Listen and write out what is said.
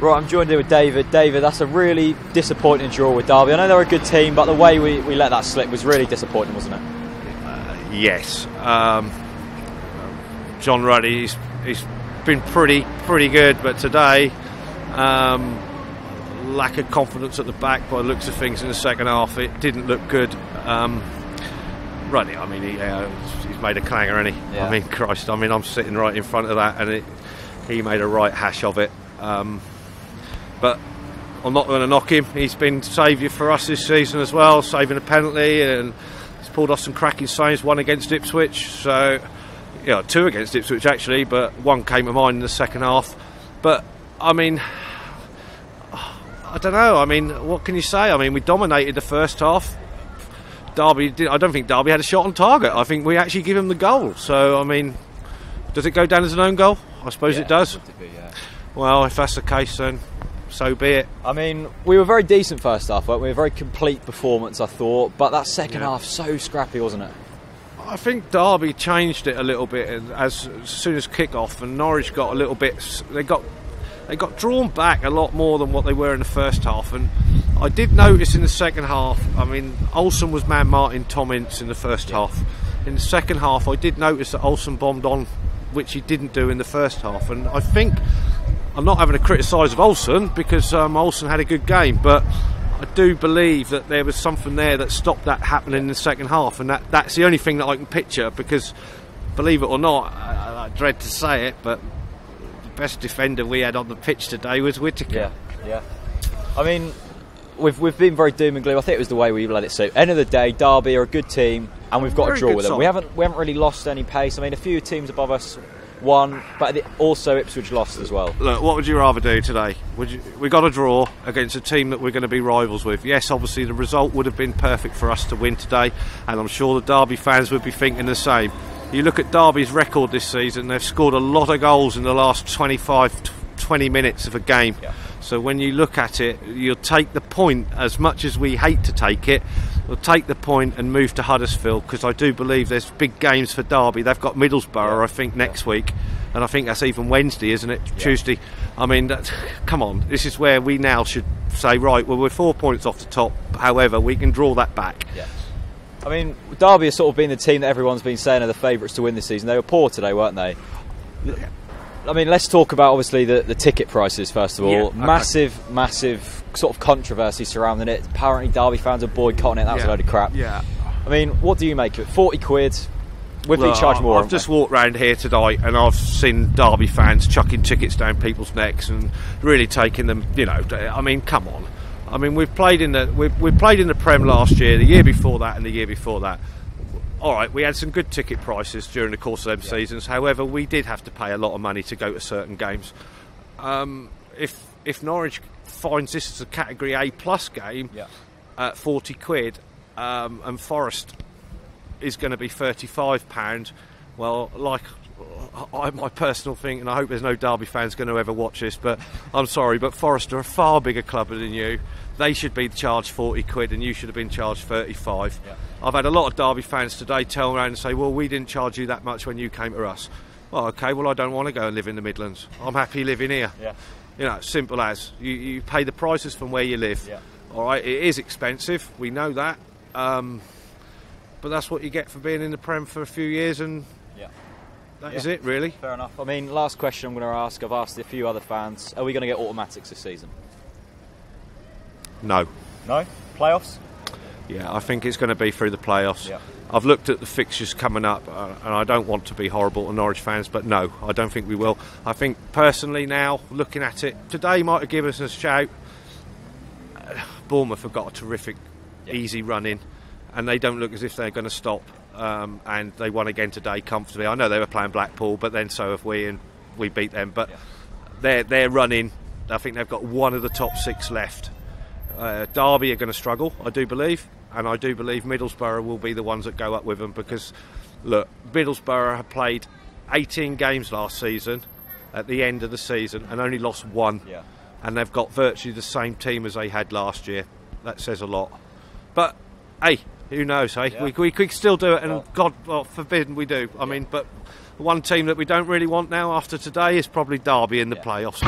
Right, I'm joined here with David. David, that's a really disappointing draw with Derby. I know they're a good team, but the way we let that slip was really disappointing, wasn't it? Yes. John Ruddy, he's been pretty good, but today, lack of confidence at the back by the looks of things in the second half. It didn't look good. Ruddy, I mean, he's made a clanger, hasn't he? Yeah. I mean, Christ, I mean, I'm sitting right in front of that, and he made a right hash of it. But I'm not going to knock him. He's been saviour for us this season as well, saving a penalty, and he's pulled off some cracking saves, one against Ipswich. So, yeah, two against Ipswich actually, but one came to mind in the second half. But, I mean, I don't know. I mean, what can you say? I mean, we dominated the first half. I don't think Derby had a shot on target. I think we actually give him the goal. So, I mean, does it go down as an own goal? I suppose it does. Yeah. Well, if that's the case, then so be it. I mean, we were very decent first half, weren't we? A very complete performance, I thought. But that second half, so scrappy, wasn't it? I think Derby changed it a little bit as soon as kick-off, and Norwich got a little bit. They got drawn back a lot more than what they were in the first half, and I did notice in the second half. I mean, Olsen was man-marking Tom Ince in the first half. In the second half, I did notice that Olsen bombed on, which he didn't do in the first half, and I think. I'm not having to criticise of Olsen because Olsen had a good game, but I do believe that there was something there that stopped that happening in the second half, and that's the only thing that I can picture, because, believe it or not, I dread to say it, but the best defender we had on the pitch today was Whittaker. Yeah. I mean, we've been very doom and gloom. I think it was the way we let it suit. End of the day, Derby are a good team, and we've got to draw with them. We haven't really lost any pace. I mean, a few teams above us won, but also Ipswich lost as well. Look, what would you rather do today? We got a draw against a team that we're going to be rivals with. Yes, obviously the result would have been perfect for us to win today, and I'm sure the Derby fans would be thinking the same. You look at Derby's record this season, they've scored a lot of goals in the last 20 minutes of a game. Yeah. So when you look at it, you'll take the point, as much as we hate to take it, we'll take the point and move to Huddersfield, because I do believe there's big games for Derby. They've got Middlesbrough, I think, next week, and I think that's even Wednesday, isn't it? Yeah. Tuesday. I mean, come on, this is where we now should say, right, well, we're 4 points off the top, however, we can draw that back. Yeah. I mean, Derby has sort of been the team that everyone's been saying are the favourites to win this season. They were poor today, weren't they? I mean, let's talk about, obviously, the ticket prices, first of all. Yeah, okay. Massive sort of controversy surrounding it. Apparently, Derby fans are boycotting it. That was a load of crap. Yeah. I mean, what do you make of it? 40 quid. We've been charged more. I've just walked round here tonight, and I've seen Derby fans chucking tickets down people's necks and really taking them, you know, I mean, come on. I mean, we played in the Prem last year, the year before that, and the year before that. All right, we had some good ticket prices during the course of them seasons. However, we did have to pay a lot of money to go to certain games. If Norwich finds this as a Category A+ game at 40 quid, and Forest is going to be £35, well, like my personal thing, and I hope there's no Derby fans going to ever watch this, but I'm sorry, but Forest are a far bigger club than you. They should be charged 40 quid and you should have been charged 35. Yeah. I've had a lot of Derby fans today turn around and say, well, we didn't charge you that much when you came to us. Well, okay, well, I don't want to go and live in the Midlands. I'm happy living here. Yeah. You know, simple as. You pay the prices from where you live. Yeah. All right, it is expensive, we know that. But that's what you get for being in the Prem for a few years, and that is it, really. Fair enough. I mean, last question I'm going to ask, I've asked a few other fans, are we going to get automatics this season? No. No? Playoffs? Yeah, I think it's going to be through the playoffs. Yeah. I've looked at the fixtures coming up, and I don't want to be horrible to Norwich fans, but no, I don't think we will. I think, personally now, looking at it, today might have given us a shout. Bournemouth have got a terrific, easy run in, and they don't look as if they're going to stop. And they won again today comfortably. I know they were playing Blackpool, but then so have we, and we beat them. But they're running. I think they've got one of the top 6 left. Derby are going to struggle, I do believe, and I do believe Middlesbrough will be the ones that go up with them, because, look, Middlesbrough have played 18 games last season at the end of the season and only lost 1. Yeah. And they've got virtually the same team as they had last year. That says a lot. But, hey, who knows, hey? Yeah. We could still do it, and God forbid we do. I mean, but one team that we don't really want now after today is probably Derby in the playoffs.